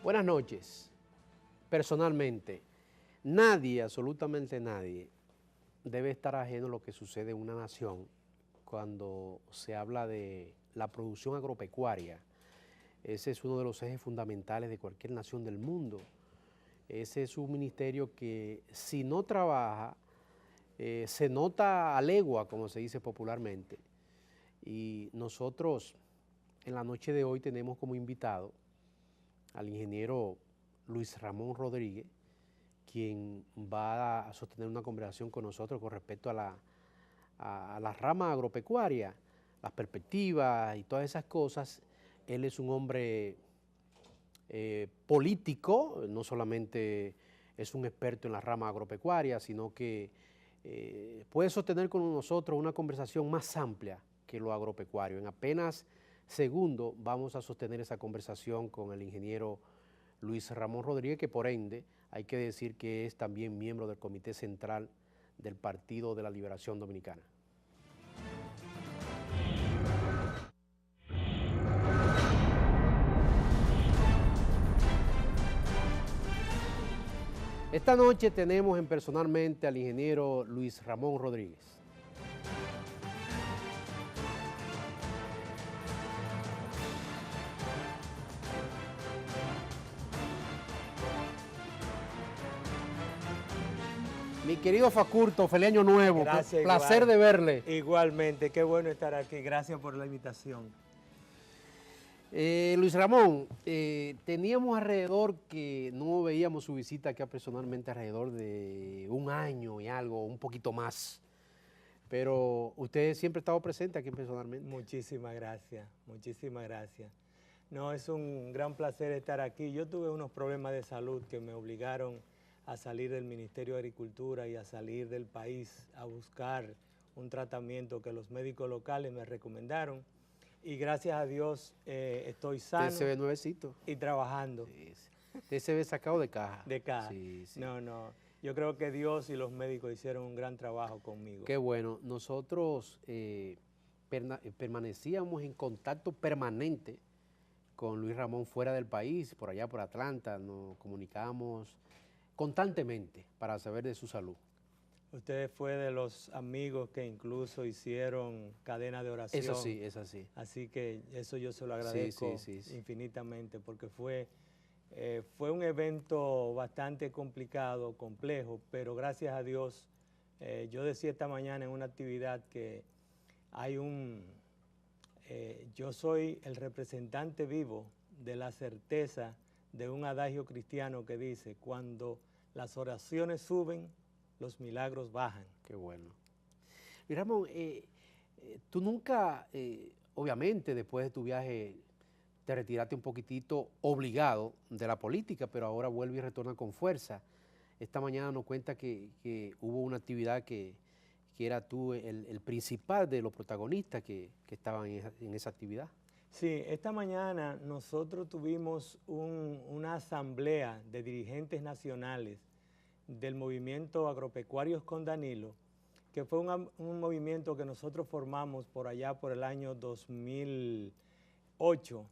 Buenas noches. Personalmente, nadie, absolutamente nadie, debe estar ajeno a lo que sucede en una nación cuando se habla de la producción agropecuaria. Ese es uno de los ejes fundamentales de cualquier nación del mundo. Ese es un ministerio que si no trabaja, se nota a legua, como se dice popularmente. Y nosotros en la noche de hoy tenemos como invitado al ingeniero Luis Ramón Rodríguez, quien va a sostener una conversación con nosotros con respecto a la rama agropecuaria, las perspectivas y todas esas cosas. Él es un hombre político, no solamente es un experto en la rama agropecuaria, sino que puede sostener con nosotros una conversación más amplia que lo agropecuario. En apenas segundos vamos a sostener esa conversación con el ingeniero Luis Ramón Rodríguez, que por ende hay que decir que es también miembro del Comité Central del Partido de la Liberación Dominicana. Esta noche tenemos personalmente al ingeniero Luis Ramón Rodríguez. Mi querido Facurto, feliz año nuevo. Gracias, placer de verle. Igualmente, qué bueno estar aquí. Gracias por la invitación. Luis Ramón, teníamos alrededor que no veíamos su visita acá personalmente alrededor de un año y algo, un poquito más. Pero usted siempre ha estado presente aquí personalmente. Muchísimas gracias, muchísimas gracias. No, es un gran placer estar aquí. Yo tuve unos problemas de salud que me obligaron a salir del Ministerio de Agricultura y a salir del país a buscar un tratamiento que los médicos locales me recomendaron. Y gracias a Dios estoy sano. Usted se ve nuevecito. Y trabajando. Sí, sí. Usted se ve sacado de caja. De caja. Sí, sí. No. Yo creo que Dios y los médicos hicieron un gran trabajo conmigo. Qué bueno. Nosotros permanecíamos en contacto permanente con Luis Ramón fuera del país, por allá por Atlanta. Nos comunicábamos constantemente para saber de su salud. Usted fue de los amigos que incluso hicieron cadena de oración. Eso sí, es así. Así que eso yo se lo agradezco infinitamente, porque fue un evento bastante complicado, complejo, pero gracias a Dios, yo decía esta mañana en una actividad que hay yo soy el representante vivo de la certeza de un adagio cristiano que dice, cuando las oraciones suben, los milagros bajan. Qué bueno. Luis Ramón, tú nunca, obviamente después de tu viaje, te retiraste un poquitito obligado de la política, pero ahora vuelve y retorna con fuerza. Esta mañana nos cuenta que hubo una actividad que era tú el principal de los protagonistas que estaban en esa actividad. Sí, esta mañana nosotros tuvimos una asamblea de dirigentes nacionales del movimiento Agropecuarios con Danilo, que fue un movimiento que nosotros formamos por allá por el año 2008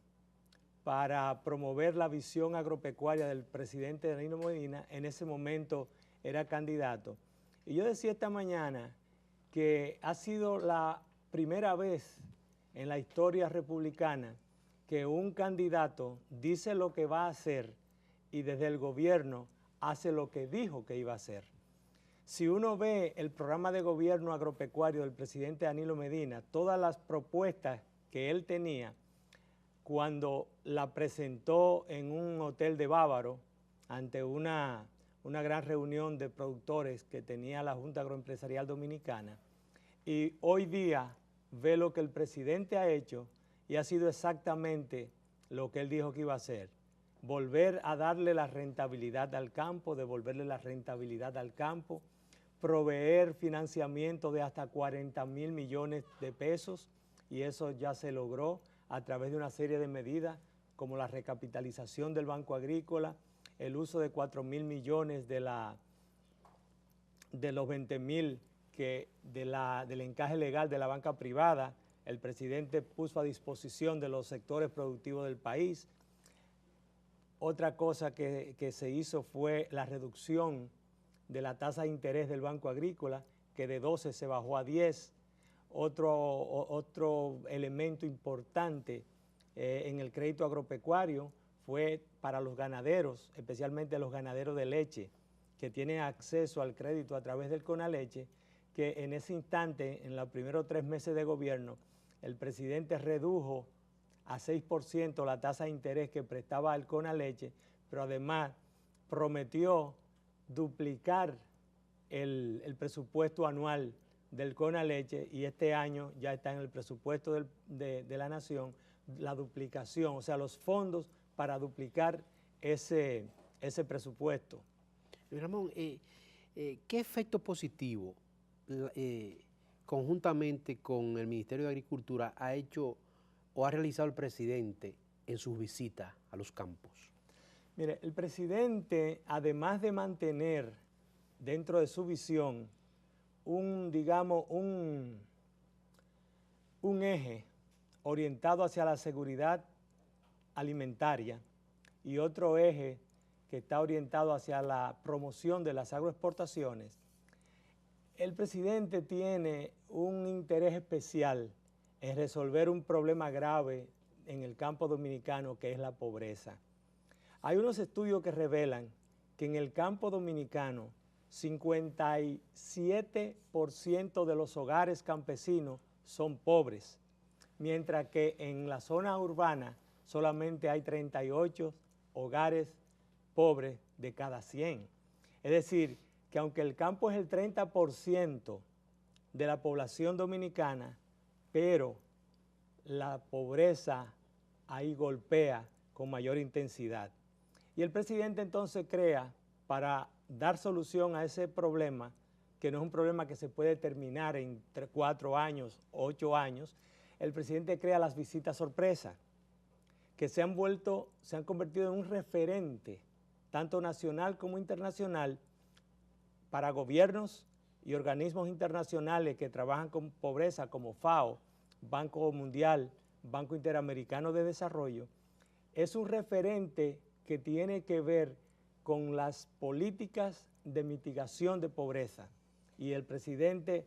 para promover la visión agropecuaria del presidente Danilo Medina. En ese momento era candidato. Y yo decía esta mañana que ha sido la primera vez en la historia republicana que un candidato dice lo que va a hacer y desde el gobierno hace lo que dijo que iba a hacer. Si uno ve el programa de gobierno agropecuario del presidente Danilo Medina, todas las propuestas que él tenía, cuando la presentó en un hotel de Bávaro, ante una gran reunión de productores que tenía la Junta Agroempresarial Dominicana, y hoy día ve lo que el presidente ha hecho y ha sido exactamente lo que él dijo que iba a hacer. Volver a darle la rentabilidad al campo, devolverle la rentabilidad al campo, proveer financiamiento de hasta 40,000 millones de pesos, y eso ya se logró a través de una serie de medidas como la recapitalización del Banco Agrícola, el uso de 4,000 millones de los 20,000 del encaje legal de la banca privada. El presidente puso a disposición de los sectores productivos del país. Otra cosa que se hizo fue la reducción de la tasa de interés del Banco Agrícola, que de 12 se bajó a 10. Otro elemento importante en el crédito agropecuario fue para los ganaderos, especialmente los ganaderos de leche, que tienen acceso al crédito a través del CONALECHE, que en ese instante, en los primeros 3 meses de gobierno, el presidente redujo a 6% la tasa de interés que prestaba el CONALECHE, pero además prometió duplicar el presupuesto anual del CONALECHE, y este año ya está en el presupuesto de la Nación la duplicación, o sea, los fondos para duplicar ese presupuesto. Luis Ramón, ¿qué efecto positivo conjuntamente con el Ministerio de Agricultura ha hecho o ha realizado el presidente en sus visitas a los campos? Mire, el presidente, además de mantener dentro de su visión un eje orientado hacia la seguridad alimentaria y otro eje que está orientado hacia la promoción de las agroexportaciones, el presidente tiene un interés especial en resolver un problema grave en el campo dominicano, que es la pobreza. Hay unos estudios que revelan que en el campo dominicano 57% de los hogares campesinos son pobres, mientras que en la zona urbana solamente hay 38 hogares pobres de cada 100. Es decir, que aunque el campo es el 30% de la población dominicana, pero la pobreza ahí golpea con mayor intensidad. Y el presidente entonces crea, para dar solución a ese problema, que no es un problema que se puede terminar en 4 años, 8 años, el presidente crea las visitas sorpresa, que se han convertido en un referente, tanto nacional como internacional, para gobiernos y organismos internacionales que trabajan con pobreza, como FAO, Banco Mundial, Banco Interamericano de Desarrollo. Es un referente que tiene que ver con las políticas de mitigación de pobreza, y el presidente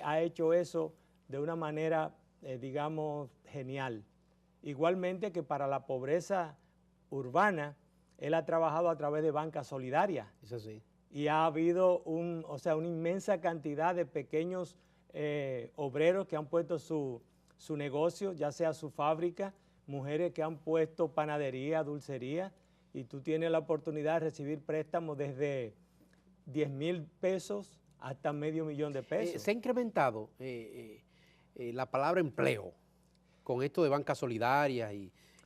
ha hecho eso de una manera, digamos, genial. Igualmente que para la pobreza urbana, él ha trabajado a través de banca solidaria. Eso sí. Y ha habido una inmensa cantidad de pequeños obreros que han puesto su negocio, ya sea su fábrica, mujeres que han puesto panadería, dulcería, y tú tienes la oportunidad de recibir préstamos desde 10,000 pesos hasta $500,000 de pesos. ¿Se ha incrementado la palabra empleo con esto de bancas solidarias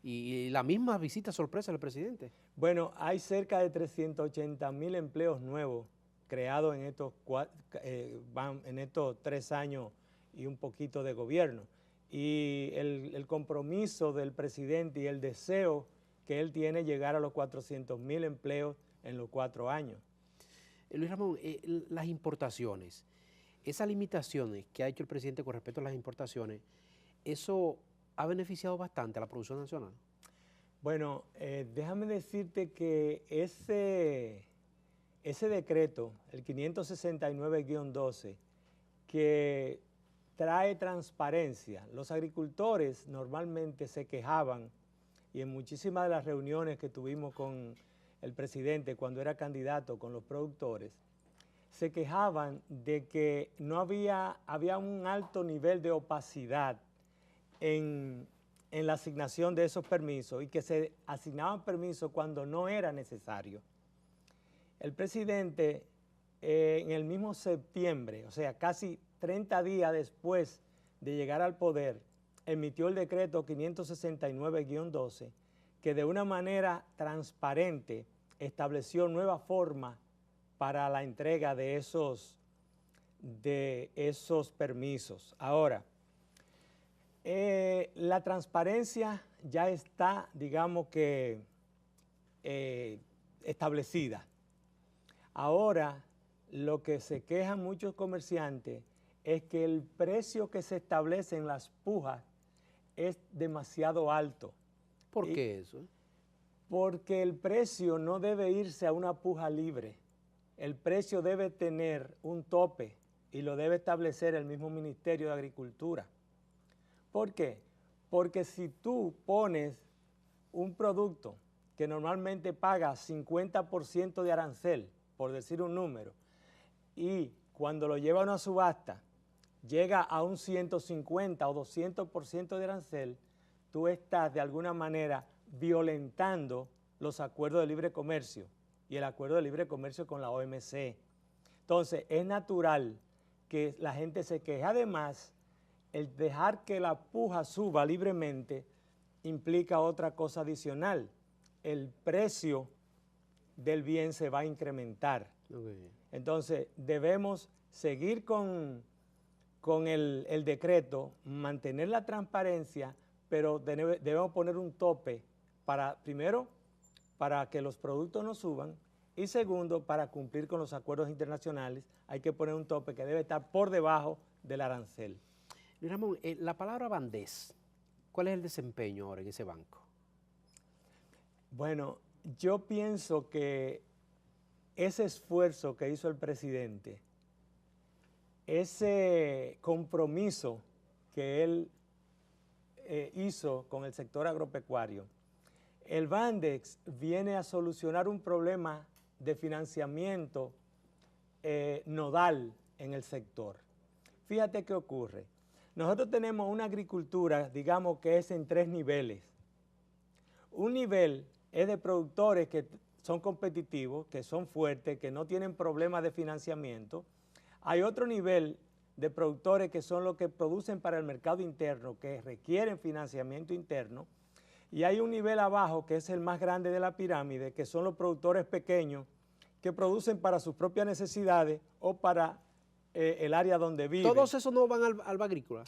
y la misma visita sorpresa del presidente? Bueno, hay cerca de 380,000 empleos nuevos creados en estos 3 años y un poquito de gobierno. Y el compromiso del presidente y el deseo que él tiene llegar a los 400,000 empleos en los 4 años. Luis Ramón, las importaciones, esas limitaciones que ha hecho el presidente con respecto a las importaciones, ¿eso ha beneficiado bastante a la producción nacional? Bueno, déjame decirte que ese decreto, el 569-12, que trae transparencia, los agricultores normalmente se quejaban, y en muchísimas de las reuniones que tuvimos con el presidente cuando era candidato con los productores, se quejaban de que no había un alto nivel de opacidad en la asignación de esos permisos, y que se asignaban permisos cuando no era necesario. El presidente en el mismo septiembre, o sea, casi 30 días después de llegar al poder, emitió el decreto 569-12, que de una manera transparente estableció nuevas formas para la entrega de esos permisos. Ahora, la transparencia ya está, digamos que, establecida. Ahora, lo que se quejan muchos comerciantes es que el precio que se establece en las pujas es demasiado alto. ¿Por qué eso? Porque el precio no debe irse a una puja libre. El precio debe tener un tope y lo debe establecer el mismo Ministerio de Agricultura. ¿Por qué? Porque si tú pones un producto que normalmente paga 50% de arancel, por decir un número, y cuando lo lleva a una subasta llega a un 150 o 200% de arancel, tú estás de alguna manera violentando los acuerdos de libre comercio y el acuerdo de libre comercio con la OMC. Entonces, es natural que la gente se queje. Además, el dejar que la puja suba libremente implica otra cosa adicional. El precio del bien se va a incrementar. Okay. Entonces, debemos seguir con el decreto, mantener la transparencia, pero debemos poner un tope primero, para que los productos no suban, y segundo, para cumplir con los acuerdos internacionales, hay que poner un tope que debe estar por debajo del arancel. Luis Ramón, la palabra Bandés, ¿cuál es el desempeño ahora en ese banco? Bueno, yo pienso que ese esfuerzo que hizo el presidente, ese compromiso que él hizo con el sector agropecuario, el Bandex viene a solucionar un problema de financiamiento nodal en el sector. Fíjate qué ocurre. Nosotros tenemos una agricultura, digamos, que es en 3 niveles. Un nivel es de productores que son competitivos, que son fuertes, que no tienen problemas de financiamiento. Hay otro nivel de productores que son los que producen para el mercado interno, que requieren financiamiento interno. Y hay un nivel abajo, que es el más grande de la pirámide, que son los productores pequeños, que producen para sus propias necesidades o para el área donde viven. ¿Todos esos no van al Bagrícola?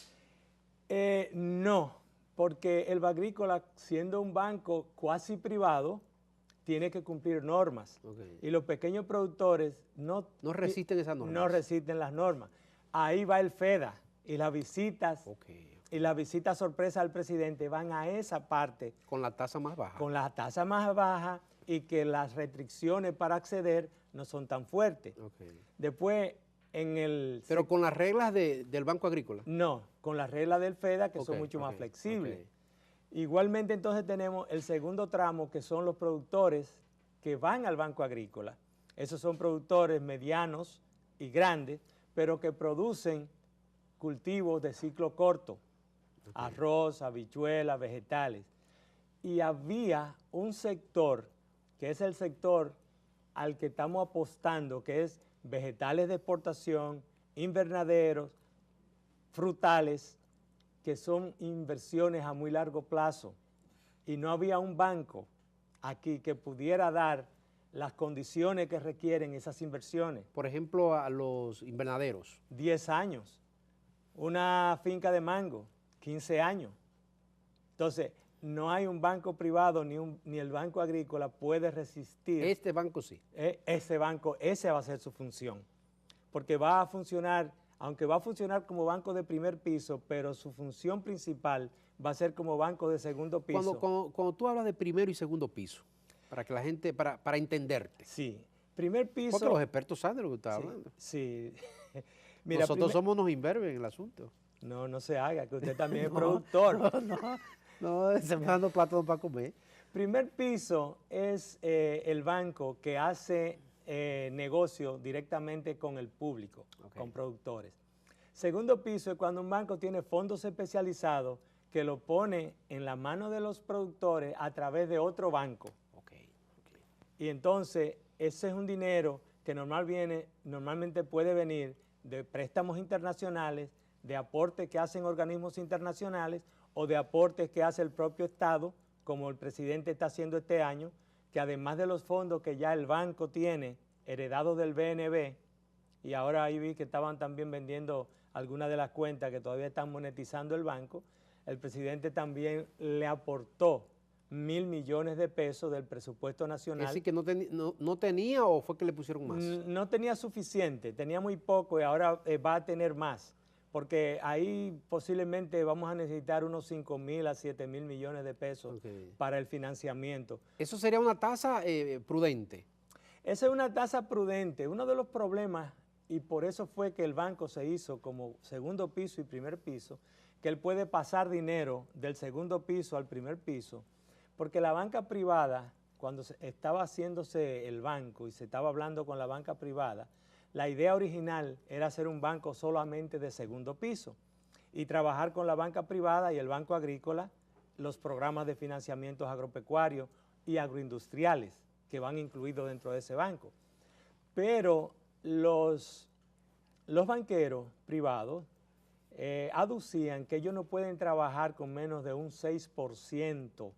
No, porque el Bagrícola, siendo un banco cuasi privado, tiene que cumplir normas. Okay. Y los pequeños productores no resisten esas normas. No resisten las normas. Ahí va el FEDA y las visitas. Okay. Y las visitas sorpresa al presidente van a esa parte. Con la tasa más baja. Con la tasa más baja y que las restricciones para acceder no son tan fuertes. Okay. Después, ¿Pero con las reglas del Banco Agrícola? No, con las reglas del FEDA, que son mucho más flexibles. Okay. Igualmente, entonces, tenemos el segundo tramo, que son los productores que van al Banco Agrícola. Esos son productores medianos y grandes, pero que producen cultivos de ciclo corto. Arroz, habichuelas, vegetales. Y había un sector, que es el sector al que estamos apostando, que es vegetales de exportación, invernaderos, frutales, que son inversiones a muy largo plazo. Y no había un banco aquí que pudiera dar las condiciones que requieren esas inversiones. Por ejemplo, a los invernaderos. 10 años. Una finca de mango, 15 años. Entonces, no hay un banco privado ni el Banco Agrícola puede resistir. Este banco sí. Ese banco, esa va a ser su función. Porque va a funcionar, aunque va a funcionar como banco de primer piso, pero su función principal va a ser como banco de segundo piso. Cuando tú hablas de primero y segundo piso, para que la gente, para entenderte. Sí, primer piso. Porque los expertos saben de lo que estás hablando. Sí. Mira, nosotros somos unos imberbes en el asunto. No se haga, que usted también es productor. No, se me dando platos para comer. Primer piso es el banco que hace negocio directamente con el público, con productores. Segundo piso es cuando un banco tiene fondos especializados que lo pone en la mano de los productores a través de otro banco. Y entonces ese es un dinero que normalmente puede venir de préstamos internacionales, de aportes que hacen organismos internacionales o de aportes que hace el propio Estado, como el presidente está haciendo este año, que además de los fondos que ya el banco tiene heredados del BNB, y ahora ahí vi que estaban también vendiendo algunas de las cuentas que todavía están monetizando el banco, el presidente también le aportó 1.000 millones de pesos del presupuesto nacional. ¿Es decir, que no tenía o fue que le pusieron más? No tenía suficiente, tenía muy poco y ahora va a tener más. porque ahí posiblemente vamos a necesitar unos 5.000 a 7.000 millones de pesos para el financiamiento. ¿Eso sería una tasa prudente? Esa es una tasa prudente. Uno de los problemas, y por eso fue que el banco se hizo como segundo piso y primer piso, que él puede pasar dinero del segundo piso al primer piso, porque la banca privada, cuando estaba haciéndose el banco y se estaba hablando con la banca privada, la idea original era hacer un banco solamente de segundo piso y trabajar con la banca privada y el Banco Agrícola los programas de financiamientos agropecuarios y agroindustriales que van incluidos dentro de ese banco. Pero los banqueros privados aducían que ellos no pueden trabajar con menos de un 6%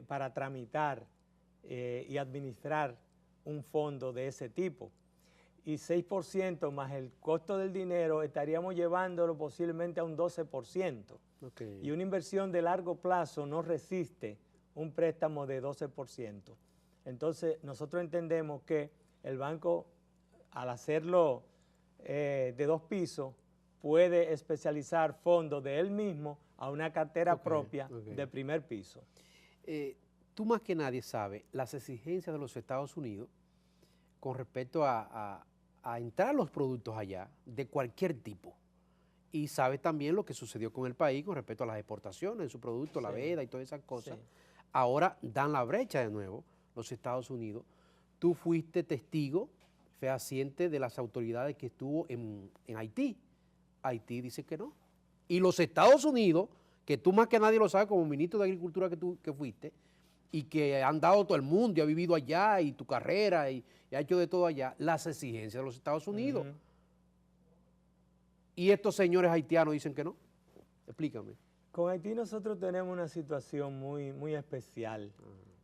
para tramitar y administrar un fondo de ese tipo. Y 6% más el costo del dinero estaríamos llevándolo posiblemente a un 12%. Y una inversión de largo plazo no resiste un préstamo de 12%. Entonces nosotros entendemos que el banco, al hacerlo de 2 pisos, puede especializar fondos de él mismo a una cartera propia de primer piso. Tú más que nadie sabes las exigencias de los Estados Unidos con respecto a entrar los productos allá de cualquier tipo. Y sabes también lo que sucedió con el país con respecto a las exportaciones de su producto, la veda y todas esas cosas. Ahora dan la brecha de nuevo los Estados Unidos. Tú fuiste testigo fehaciente de las autoridades que estuvo en Haití. Haití dice que no. Y los Estados Unidos, que tú más que nadie lo sabes como ministro de Agricultura que fuiste, y que han dado todo el mundo y ha vivido allá y tu carrera y ha hecho de todo allá, las exigencias de los Estados Unidos. Y estos señores haitianos dicen que no. Explícame. Con Haití nosotros tenemos una situación muy, muy especial.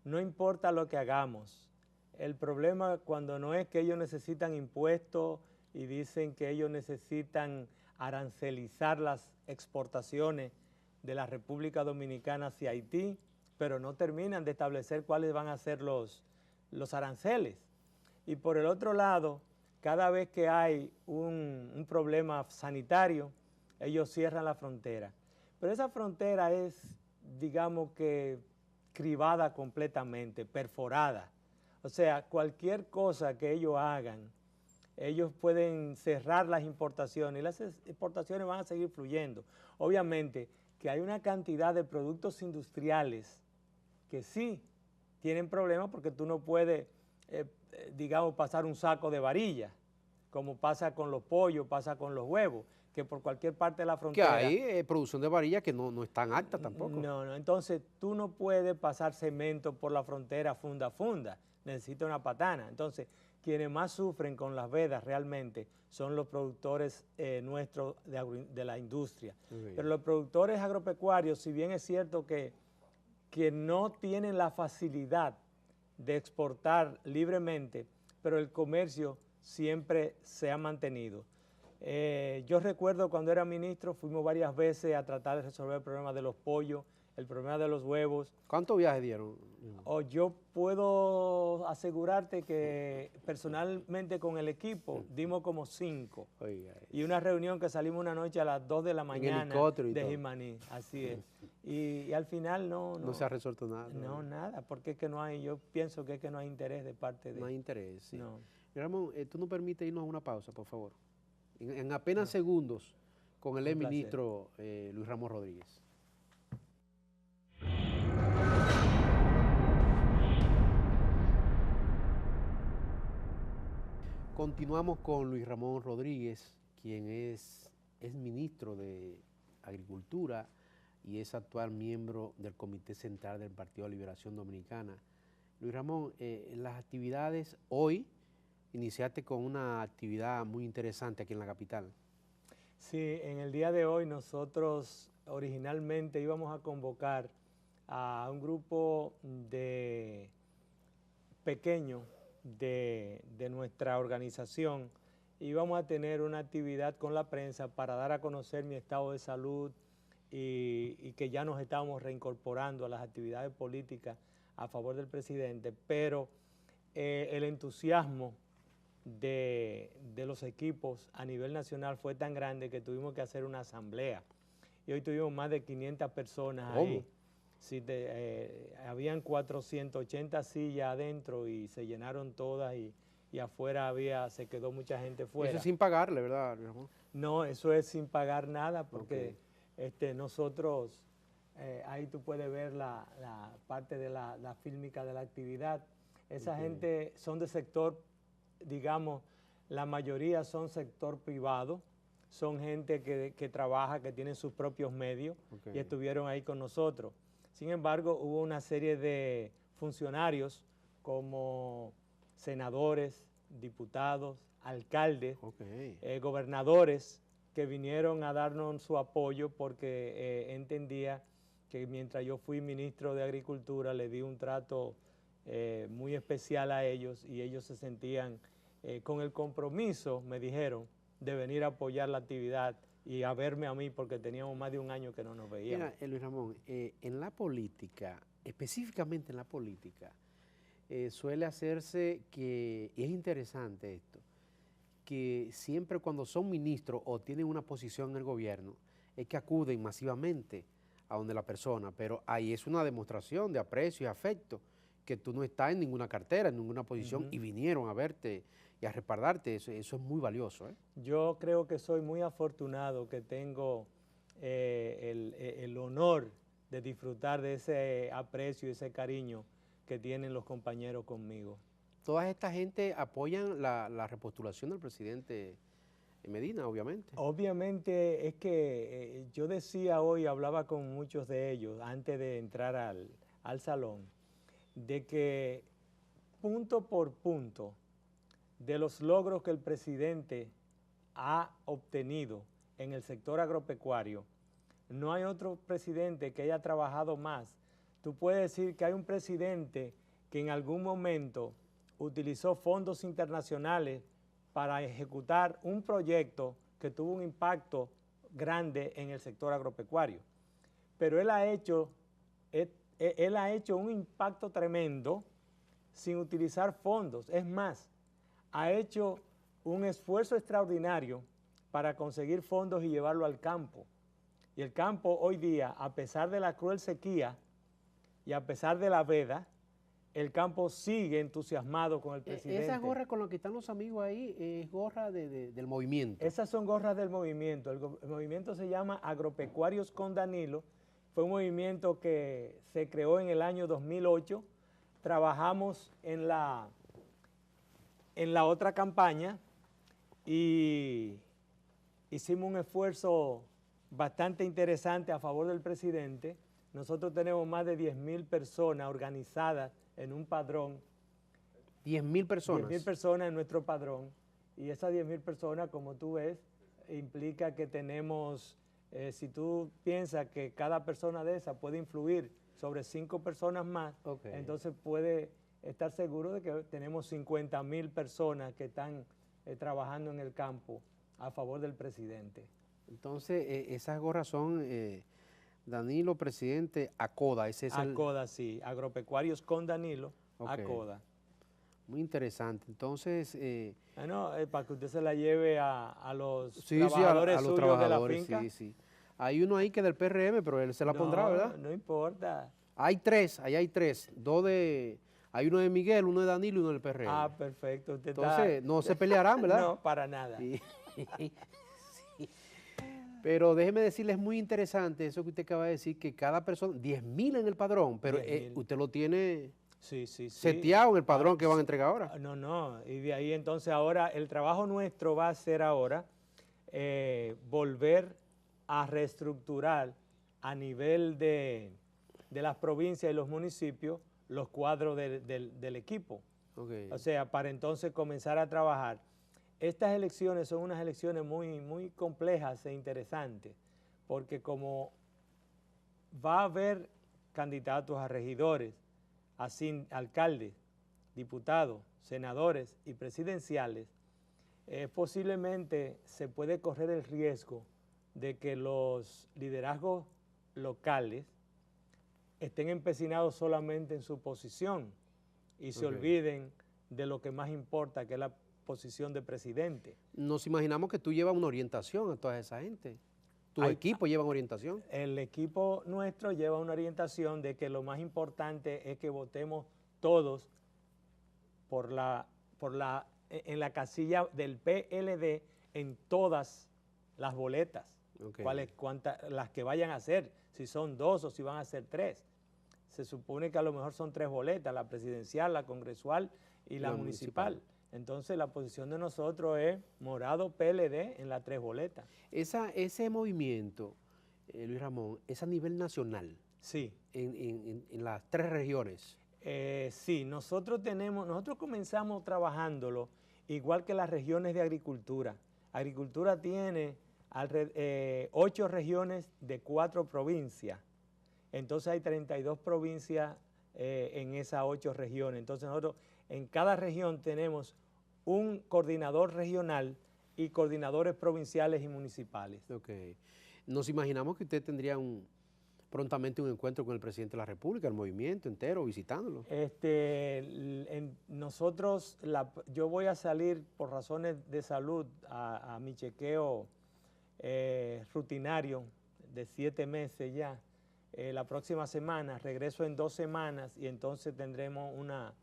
No importa lo que hagamos. El problema cuando no es que ellos necesitan impuestos y dicen que ellos necesitan arancelizar las exportaciones de la República Dominicana hacia Haití, pero no terminan de establecer cuáles van a ser los aranceles. Y por el otro lado, cada vez que hay un problema sanitario, ellos cierran la frontera. Pero esa frontera es, digamos que, cribada completamente, perforada. O sea, cualquier cosa que ellos hagan, ellos pueden cerrar las importaciones y las exportaciones van a seguir fluyendo. Obviamente que hay una cantidad de productos industriales que sí tienen problemas porque tú no puedes, digamos, pasar un saco de varilla, como pasa con los pollos, pasa con los huevos, que por cualquier parte de la frontera... Que hay producción de varilla que no es tan alta tampoco. No, entonces tú no puedes pasar cemento por la frontera funda a funda, necesita una patana. Entonces, quienes más sufren con las vedas realmente son los productores nuestros de la industria. Pero los productores agropecuarios, si bien es cierto que no tienen la facilidad de exportar libremente, pero el comercio siempre se ha mantenido. Yo recuerdo cuando era ministro, fuimos varias veces a tratar de resolver el problema de los pollos, el problema de los huevos. ¿Cuántos viajes dieron? Yo puedo asegurarte que personalmente con el equipo dimos como 5. Y una reunión que salimos una noche a las 2 de la mañana de Jimaní, así es. Y al final no se ha resuelto nada. No, nada, porque es que no hay, yo pienso que es que no hay interés de parte de... No hay interés, sí. No. Ramón, ¿tú nos permites irnos a una pausa, por favor? En apenas segundos, con el exministro Luis Ramón Rodríguez. Continuamos con Luis Ramón Rodríguez, quien es ministro de Agricultura y es actual miembro del Comité Central del Partido de Liberación Dominicana. Luis Ramón, las actividades hoy, iniciaste con una actividad muy interesante aquí en la capital. Sí, en el día de hoy nosotros originalmente íbamos a convocar a un grupo de pequeño de nuestra organización. Íbamos a tener una actividad con la prensa para dar a conocer mi estado de salud y que ya nos estábamos reincorporando a las actividades políticas a favor del presidente, pero el entusiasmo de los equipos a nivel nacional fue tan grande que tuvimos que hacer una asamblea. Y hoy tuvimos más de 500 personas ahí. Sí, habían 480 sillas adentro y se llenaron todas y afuera se quedó mucha gente fuera. Eso es sin pagarle, ¿verdad, Luis Ramón? No, eso es sin pagar nada porque nosotros, ahí tú puedes ver la parte de la fílmica de la actividad. Esa gente son de sector, digamos, la mayoría son sector privado, son gente que trabaja, que tienen sus propios medios y estuvieron ahí con nosotros. Sin embargo, hubo una serie de funcionarios como senadores, diputados, alcaldes, gobernadores, que vinieron a darnos su apoyo porque entendía que mientras yo fui ministro de Agricultura le di un trato muy especial a ellos y ellos se sentían con el compromiso, me dijeron, de venir a apoyar la actividad y a verme a mí porque teníamos más de un año que no nos veíamos. Mira, Luis Ramón, en la política, específicamente en la política, suele hacerse que, y es interesante esto, que siempre cuando son ministros o tienen una posición en el gobierno, es que acuden masivamente a donde la persona, pero ahí es una demostración de aprecio y afecto, que tú no estás en ninguna cartera, en ninguna posición, y vinieron a verte y a respaldarte. Eso es muy valioso. Yo creo que soy muy afortunado que tengo el honor de disfrutar de ese aprecio y ese cariño que tienen los compañeros conmigo. Toda esta gente apoyan la repostulación del presidente Medina, obviamente. Obviamente es que yo decía hoy, hablaba con muchos de ellos antes de entrar al salón, de que punto por punto de los logros que el presidente ha obtenido en el sector agropecuario, no hay otro presidente que haya trabajado más. Tú puedes decir que hay un presidente que en algún momento utilizó fondos internacionales para ejecutar un proyecto que tuvo un impacto grande en el sector agropecuario. Pero él ha hecho un impacto tremendo sin utilizar fondos. Es más, ha hecho un esfuerzo extraordinario para conseguir fondos y llevarlo al campo. Y el campo hoy día, a pesar de la cruel sequía y a pesar de la veda, el campo sigue entusiasmado con el presidente. Esa gorra con la que están los amigos ahí es gorra del movimiento. Esas son gorras del movimiento. El movimiento se llama Agropecuarios con Danilo. Fue un movimiento que se creó en el año 2008. Trabajamos en la otra campaña y hicimos un esfuerzo bastante interesante a favor del presidente. Nosotros tenemos más de 10.000 personas organizadas en un padrón. 10.000 personas. 10.000 personas en nuestro padrón. Y esas 10.000 personas, como tú ves, implica que tenemos, si tú piensas que cada persona de esas puede influir sobre 5 personas más, entonces puede estar seguro de que tenemos 50.000 personas que están trabajando en el campo a favor del presidente. Entonces, esas gorras son Danilo, presidente, ACODA. Ese es ACODA, sí. Agropecuarios con Danilo, ACODA. Muy interesante. Entonces... para que usted se la lleve a los trabajadores a los suyos trabajadores, de la finca. Sí. Hay uno ahí que es del PRM, pero él se la pondrá, ¿verdad? No importa. Hay 3, ahí hay 3. Hay uno de Miguel, uno de Danilo y uno del PRM. Ah, perfecto. Entonces, no se pelearán, ¿verdad? No, para nada. Sí. Pero déjeme decirle, es muy interesante eso que usted acaba de decir, que cada persona, 10.000 en el padrón, pero usted lo tiene seteado en el padrón que van a entregar ahora. No, y de ahí entonces ahora, el trabajo nuestro va a ser ahora volver a reestructurar a nivel de las provincias y los municipios los cuadros del equipo. O sea, para entonces comenzar a trabajar. Estas elecciones son unas elecciones muy, muy complejas e interesantes, porque como va a haber candidatos a regidores, alcaldes, diputados, senadores y presidenciales, posiblemente se puede correr el riesgo de que los liderazgos locales estén empecinados solamente en su posición y se olviden de lo que más importa, que es la posición de presidente. Nos imaginamos que tú llevas una orientación a toda esa gente. ¿Tu equipo lleva orientación? El equipo nuestro lleva una orientación de que lo más importante es que votemos todos en la casilla del PLD en todas las boletas, Okay. las que vayan a ser, si son 2 o si van a ser 3. Se supone que a lo mejor son 3 boletas, la presidencial, la congresual y la municipal. Entonces la posición de nosotros es morado PLD en las 3 boletas. Ese movimiento, Luis Ramón, es a nivel nacional. Sí. En las 3 regiones. Sí, nosotros comenzamos trabajándolo igual que las regiones de agricultura. Agricultura tiene 8 regiones de 4 provincias. Entonces hay 32 provincias en esas 8 regiones. Entonces nosotros en cada región tenemos un coordinador regional y coordinadores provinciales y municipales. Ok. Nos imaginamos que usted tendría prontamente un encuentro con el presidente de la República, el movimiento entero, visitándolo. Yo voy a salir por razones de salud a mi chequeo rutinario de 7 meses ya. La próxima semana, regreso en 2 semanas y entonces tendremos una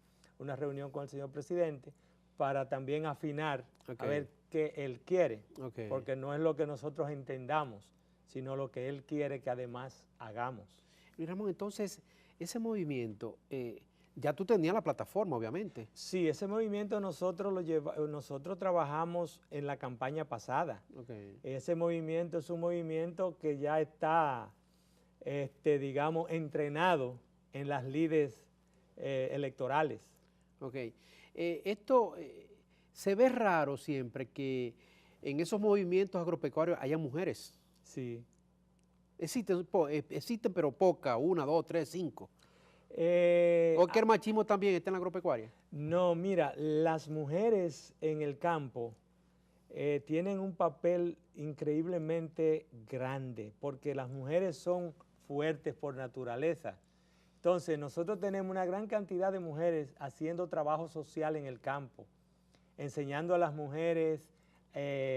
reunión con el señor presidente para también afinar a ver qué él quiere, porque no es lo que nosotros entendamos, sino lo que él quiere que además hagamos. Luis Ramón, entonces, ese movimiento, ya tú tenías la plataforma, obviamente. Sí, ese movimiento nosotros trabajamos en la campaña pasada. Ese movimiento es un movimiento que ya está, digamos, entrenado en las lides electorales. Esto se ve raro siempre que en esos movimientos agropecuarios haya mujeres. Sí. Existen pero pocas, 1, 2, 3, 5. ¿O que el machismo también está en la agropecuaria? No, mira, las mujeres en el campo tienen un papel increíblemente grande, porque las mujeres son fuertes por naturaleza. Entonces, nosotros tenemos una gran cantidad de mujeres haciendo trabajo social en el campo, enseñando a las mujeres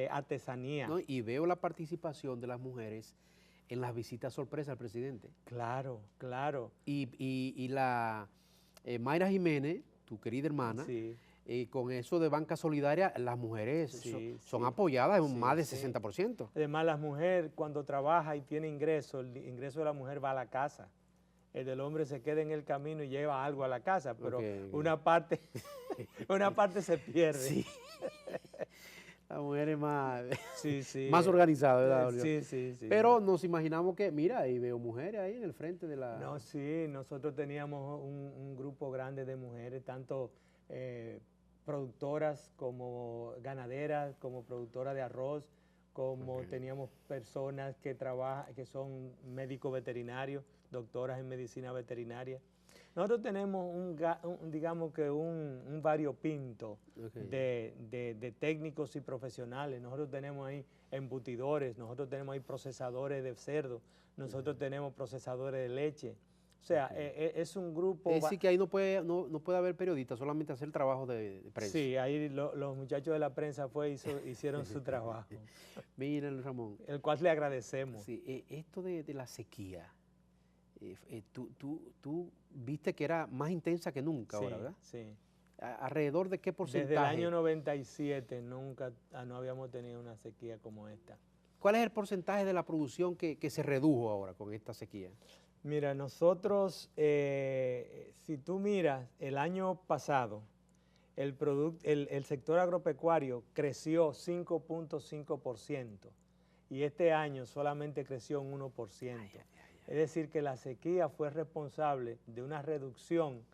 artesanía. No, y veo la participación de las mujeres en las visitas sorpresa al presidente. Claro, claro. Y la Mayra Jiménez, tu querida hermana, sí. Con eso de banca solidaria, las mujeres son apoyadas en más de 60%. Además, la mujer cuando trabaja y tiene ingreso, el ingreso de la mujer va a la casa. El del hombre se queda en el camino y lleva algo a la casa, pero una parte se pierde. Sí. La mujer es más, más organizada, ¿verdad, Julio? Sí. Pero nos imaginamos que, mira, ahí veo mujeres ahí en el frente de la... No, sí, nosotros teníamos un grupo grande de mujeres, tanto productoras como ganaderas, como productoras de arroz, como teníamos personas que son médicos veterinarios, doctoras en medicina veterinaria. Nosotros tenemos digamos que un variopinto de técnicos y profesionales. Nosotros tenemos ahí embutidores, nosotros tenemos ahí procesadores de cerdo, nosotros tenemos procesadores de leche. O sea, es un grupo... Es decir, que ahí no puede haber periodistas, solamente hacer trabajo de prensa. Sí, ahí los muchachos de la prensa hicieron su trabajo. Mira, Luis Ramón. El cual le agradecemos. Sí, esto de la sequía, tú viste que era más intensa que nunca ahora, ¿verdad? Sí. ¿Alrededor de qué porcentaje? Desde el año 97 nunca no habíamos tenido una sequía como esta. ¿Cuál es el porcentaje de la producción que se redujo ahora con esta sequía? Mira, nosotros, si tú miras, el año pasado, el sector agropecuario creció 5.5% y este año solamente creció un 1%. Es decir, que la sequía fue responsable de una reducción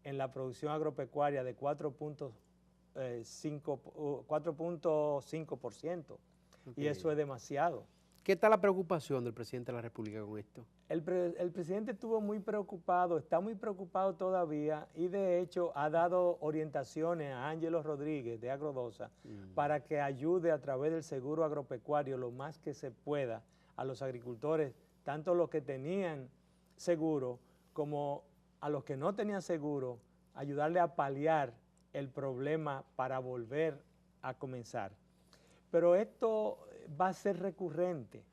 en la producción agropecuaria de 4.5%. Y eso es demasiado. ¿Qué está la preocupación del presidente de la República con esto? El presidente estuvo muy preocupado, está muy preocupado todavía y de hecho ha dado orientaciones a Ángelo Rodríguez de Agrodosa para que ayude a través del seguro agropecuario lo más que se pueda a los agricultores, tanto los que tenían seguro como a los que no tenían seguro, ayudarle a paliar el problema para volver a comenzar. Pero esto va a ser recurrente.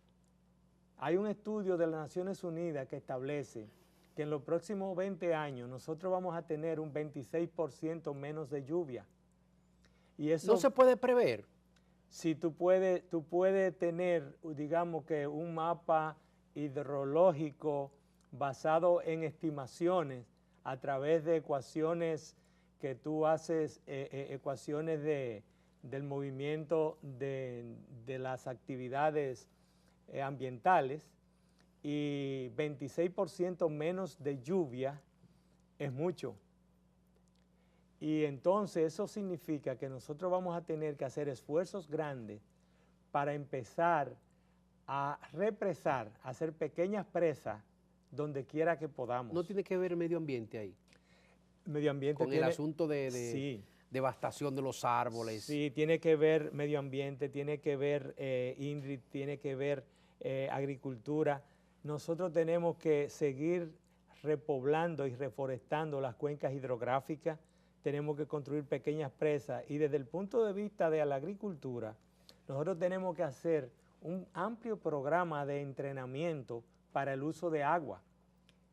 Hay un estudio de las Naciones Unidas que establece que en los próximos 20 años nosotros vamos a tener un 26% menos de lluvia. Y eso, no se puede prever. si tú puedes tener, digamos que un mapa hidrológico basado en estimaciones a través de ecuaciones que tú haces, ecuaciones del movimiento de las actividades ambientales, y 26% menos de lluvia es mucho. Y entonces eso significa que nosotros vamos a tener que hacer esfuerzos grandes para empezar a represar, a hacer pequeñas presas donde quiera que podamos. No tiene que ver el medio ambiente ahí. Medio ambiente con el asunto de sí, devastación de los árboles. Sí, tiene que ver medio ambiente, tiene que ver INRI, tiene que ver agricultura. Nosotros tenemos que seguir repoblando y reforestando las cuencas hidrográficas, tenemos que construir pequeñas presas, y desde el punto de vista de la agricultura, nosotros tenemos que hacer un amplio programa de entrenamiento para el uso de agua,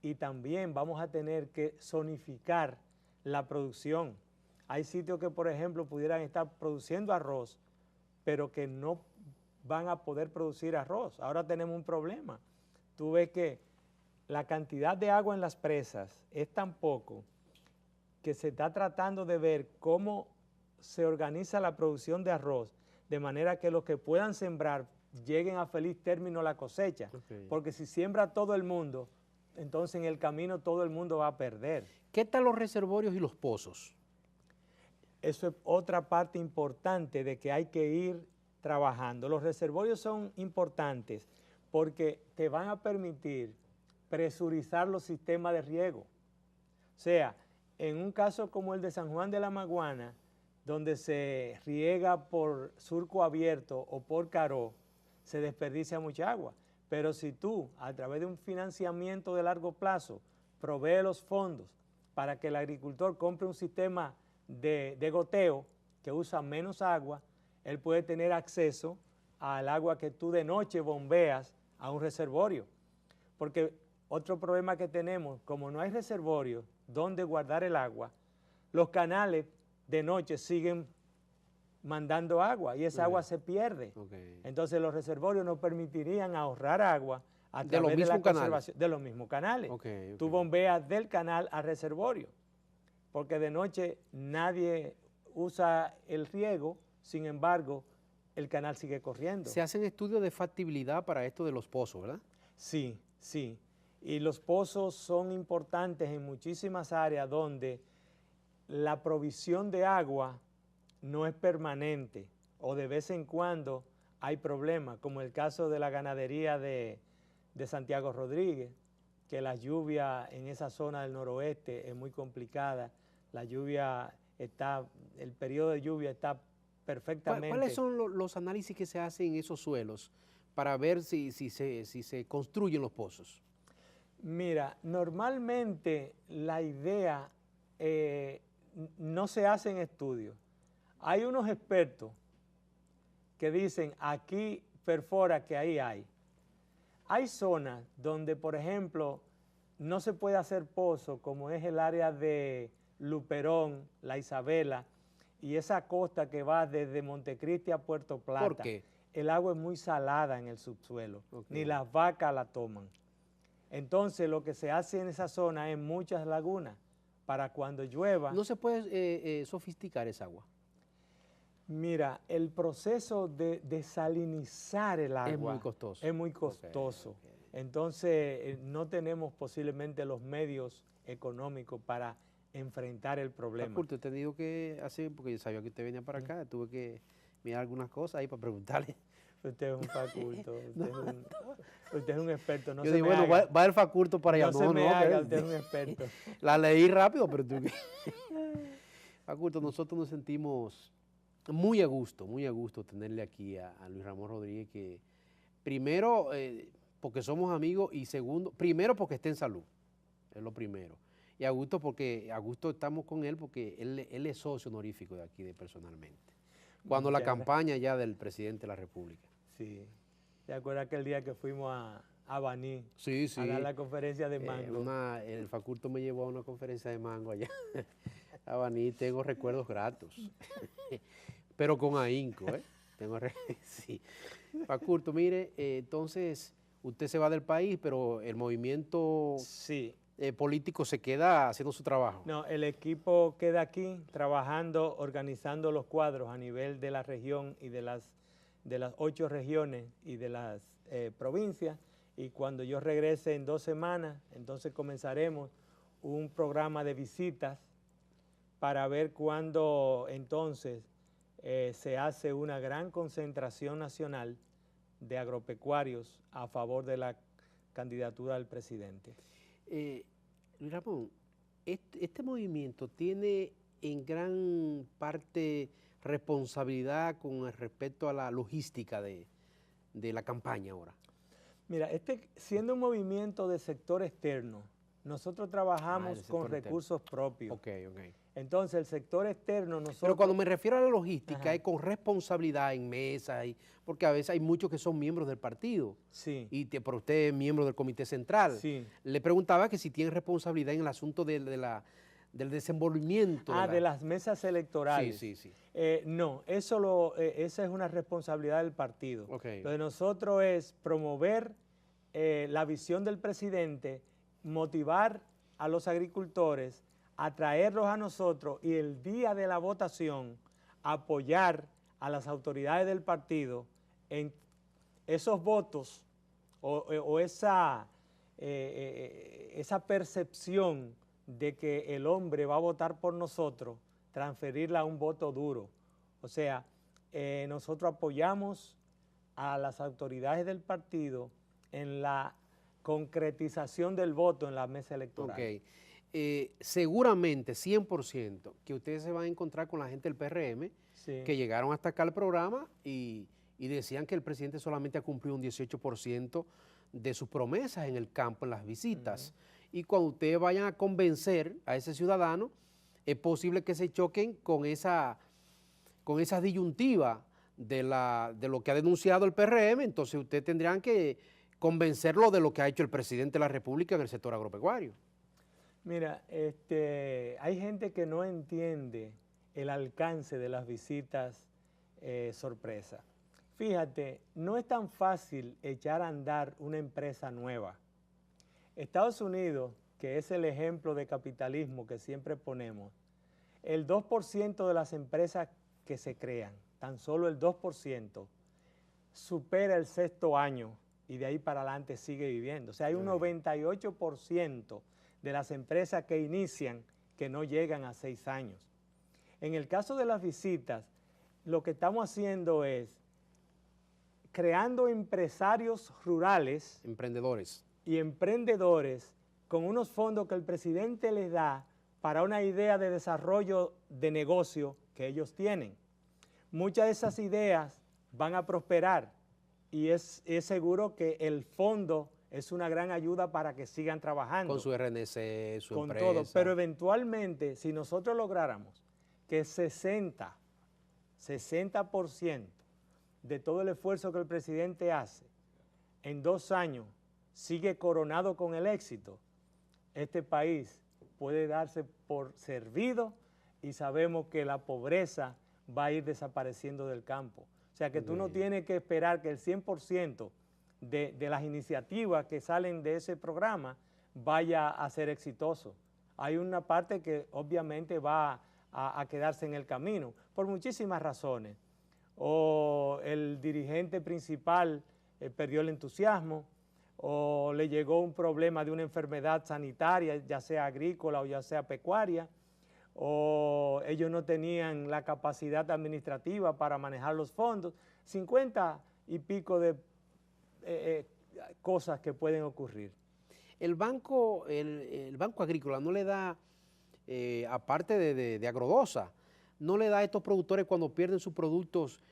y también vamos a tener que zonificar la producción. Hay sitios que, por ejemplo, pudieran estar produciendo arroz, pero que no van a poder producir arroz. Ahora tenemos un problema. Tú ves que la cantidad de agua en las presas es tan poco que se está tratando de ver cómo se organiza la producción de arroz de manera que los que puedan sembrar lleguen a feliz término la cosecha. Okay. Porque si siembra todo el mundo, entonces en el camino todo el mundo va a perder. ¿Qué tal los reservorios y los pozos? Eso es otra parte importante de que hay que ir trabajando. Los reservorios son importantes porque te van a permitir presurizar los sistemas de riego. O sea, en un caso como el de San Juan de la Maguana, donde se riega por surco abierto o por caró, se desperdicia mucha agua. Pero si tú, a través de un financiamiento de largo plazo, provees los fondos para que el agricultor compre un sistema de goteo que usa menos agua, él puede tener acceso al agua que tú de noche bombeas a un reservorio. Porque otro problema que tenemos, como no hay reservorio donde guardar el agua, los canales de noche siguen mandando agua y esa agua se pierde. Okay. Entonces los reservorios nos permitirían ahorrar agua a través de la conservación de los mismos canales. Okay. Tú bombeas del canal al reservorio, porque de noche nadie usa el riego, sin embargo, el canal sigue corriendo. Se hacen estudios de factibilidad para esto de los pozos, ¿verdad? Sí, sí. Y los pozos son importantes en muchísimas áreas donde la provisión de agua no es permanente o de vez en cuando hay problemas, como el caso de la ganadería de Santiago Rodríguez, que la lluvia en esa zona del noroeste es muy complicada. La lluvia está, el periodo de lluvia está perfectamente... ¿Cuáles son los análisis que se hacen en esos suelos para ver si se construyen los pozos? Mira, normalmente la idea no se hace en estudios. Hay unos expertos que dicen aquí perfora que ahí hay. Hay zonas donde, por ejemplo, no se puede hacer pozo, como es el área de Luperón, La Isabela, y esa costa que va desde Montecristi a Puerto Plata. ¿Por qué? El agua es muy salada en el subsuelo, ni las vacas la toman. Entonces lo que se hace en esa zona es muchas lagunas para cuando llueva. ¿No se puede sofisticar esa agua? Mira, el proceso de desalinizar el agua es muy costoso. Es muy costoso. Okay. Entonces no tenemos posiblemente los medios económicos para enfrentar el problema. Faculto, he tenido que hacer, porque yo sabía que usted venía para acá, tuve que mirar algunas cosas ahí para preguntarle. Usted es un faculto, usted es un experto. No yo se digo, me bueno, haga. va el faculto para allá. No se me haga, usted es un experto. La leí rápido, pero tú... Faculto, nosotros nos sentimos muy a gusto tenerle aquí a Luis Ramón Rodríguez, que primero, porque somos amigos, y segundo, primero porque está en salud, es lo primero. Y a gusto porque a gusto estamos con él porque él es socio honorífico de aquí, de personalmente. cuando la Muchas campaña ya del presidente de la República. Sí. ¿Te acuerdas aquel día que fuimos a Baní Sí, a dar sí. la conferencia de mango? El faculto me llevó a una conferencia de mango allá. A Baní tengo recuerdos gratos. Pero con ahínco, ¿eh? Sí. Faculto, mire, entonces usted se va del país, pero el movimiento Sí. político se queda haciendo su trabajo. No, el equipo queda aquí trabajando, organizando los cuadros a nivel de la región y de las 8 regiones y de las provincias, y cuando yo regrese en 2 semanas, entonces comenzaremos un programa de visitas para ver cuándo entonces se hace una gran concentración nacional de agropecuarios a favor de la candidatura del presidente. Luis Ramón, este movimiento tiene en gran parte responsabilidad con respecto a la logística de la campaña ahora. Mira, siendo un movimiento de sector externo, nosotros trabajamos con recursos propios. Ok. Entonces, el sector externo nosotros... Pero cuando me refiero a la logística, Ajá. es con responsabilidad en mesa, porque a veces hay muchos que son miembros del partido. Sí. Pero usted es miembro del Comité Central. Sí. Le preguntaba que si tiene responsabilidad en el asunto del desenvolvimiento. De las mesas electorales. Sí. No, esa es una responsabilidad del partido. Okay. Lo de nosotros es promover la visión del presidente, motivar a los agricultores, atraerlos a nosotros y el día de la votación apoyar a las autoridades del partido en esos votos o esa percepción de que el hombre va a votar por nosotros, transferirla a un voto duro. O sea, nosotros apoyamos a las autoridades del partido en la concretización del voto en la mesa electoral. Okay. Seguramente, 100%, que ustedes se van a encontrar con la gente del PRM, sí, que llegaron hasta acá al programa y decían que el presidente solamente ha cumplido un 18% de sus promesas en el campo, en las visitas. Y cuando ustedes vayan a convencer a ese ciudadano, es posible que se choquen con esa disyuntiva de lo que ha denunciado el PRM, entonces ustedes tendrán que convencerlo de lo que ha hecho el presidente de la República en el sector agropecuario. Mira, hay gente que no entiende el alcance de las visitas sorpresa. Fíjate, no es tan fácil echar a andar una empresa nueva. Estados Unidos, que es el ejemplo de capitalismo que siempre ponemos, el 2% de las empresas que se crean, tan solo el 2%, supera el 6º año y de ahí para adelante sigue viviendo. O sea, hay un 98% de las empresas que inician que no llegan a 6 años. En el caso de las visitas, lo que estamos haciendo es creando empresarios rurales, emprendedores y emprendedores con unos fondos que el presidente les da para una idea de desarrollo de negocio que ellos tienen. Muchas de esas ideas van a prosperar y es seguro que el fondo es una gran ayuda para que sigan trabajando. Con su RNC, su con empresa. todo, pero eventualmente, si nosotros lográramos que 60% de todo el esfuerzo que el presidente hace en 2 años sigue coronado con el éxito, este país puede darse por servido y sabemos que la pobreza va a ir desapareciendo del campo. O sea que tú no tienes que esperar que el 100% de las iniciativas que salen de ese programa vaya a ser exitoso. Hay una parte que obviamente va a quedarse en el camino por muchísimas razones. O el dirigente principal perdió el entusiasmo, o le llegó un problema de una enfermedad sanitaria, ya sea agrícola o ya sea pecuaria, o ellos no tenían la capacidad administrativa para manejar los fondos, 50 y pico de cosas que pueden ocurrir. El banco agrícola no le da, aparte de Agrodosa, no le da a estos productores cuando pierden sus productos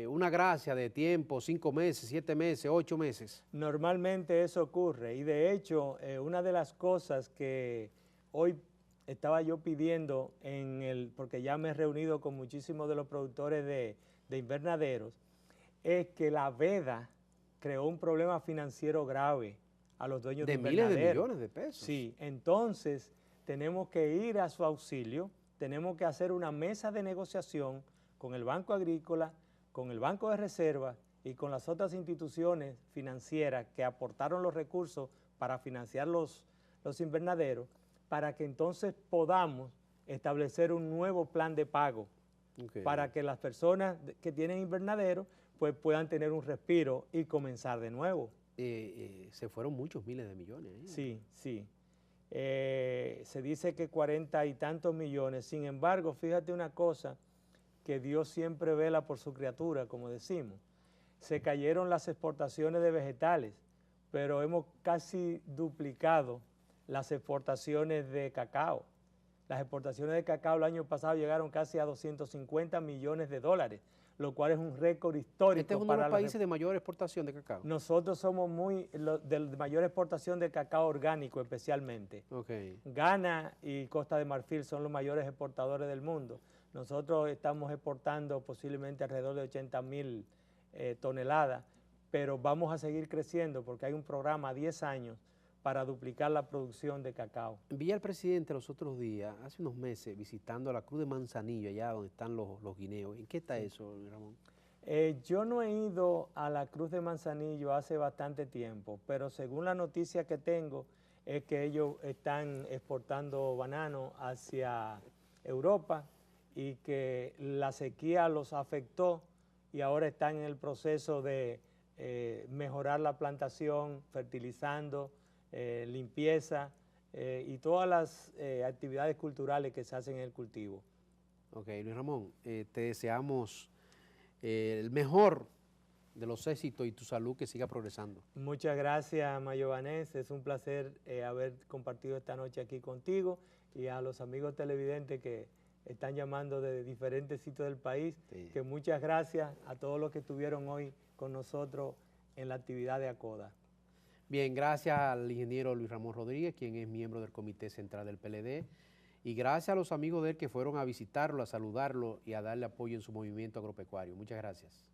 una gracia de tiempo, 5 meses, 7 meses, 8 meses. Normalmente eso ocurre y de hecho una de las cosas que hoy estaba yo pidiendo, porque ya me he reunido con muchísimos de los productores de invernaderos, es que la veda creó un problema financiero grave a los dueños de invernaderos. De miles de millones de pesos. Sí, entonces tenemos que ir a su auxilio, tenemos que hacer una mesa de negociación con el Banco Agrícola, con el Banco de Reserva y con las otras instituciones financieras que aportaron los recursos para financiar los invernaderos, para que entonces podamos establecer un nuevo plan de pago para que las personas que tienen invernaderos pues puedan tener un respiro y comenzar de nuevo. Se fueron muchos miles de millones. Sí, sí. Se dice que 40 y tantos millones. Sin embargo, fíjate una cosa, que Dios siempre vela por su criatura, como decimos. Se cayeron las exportaciones de vegetales, pero hemos casi duplicado las exportaciones de cacao. Las exportaciones de cacao el año pasado llegaron casi a 250 millones de dólares, lo cual es un récord histórico. Este es uno de los países de mayor exportación de cacao. Nosotros somos de mayor exportación de cacao orgánico especialmente. Ghana y Costa de Marfil son los mayores exportadores del mundo. Nosotros estamos exportando posiblemente alrededor de 80.000 toneladas, pero vamos a seguir creciendo porque hay un programa a 10 años para duplicar la producción de cacao. Vi al presidente los otros días, hace unos meses, visitando la Cruz de Manzanillo, allá donde están los guineos. ¿En qué está eso, Ramón? Yo no he ido a la Cruz de Manzanillo hace bastante tiempo, pero según la noticia que tengo, es que ellos están exportando banano hacia Europa y que la sequía los afectó y ahora están en el proceso de mejorar la plantación, fertilizando, limpieza y todas las actividades culturales que se hacen en el cultivo. Ok, Luis Ramón, te deseamos el mejor de los éxitos y tu salud que siga progresando. Muchas gracias, Mayobanés. Es un placer haber compartido esta noche aquí contigo y a los amigos televidentes que están llamando de diferentes sitios del país, sí. Que muchas gracias a todos los que estuvieron hoy con nosotros en la actividad de ACODA. Bien, gracias al ingeniero Luis Ramón Rodríguez, quien es miembro del Comité Central del PLD, y gracias a los amigos de él que fueron a visitarlo, a saludarlo y a darle apoyo en su movimiento agropecuario. Muchas gracias.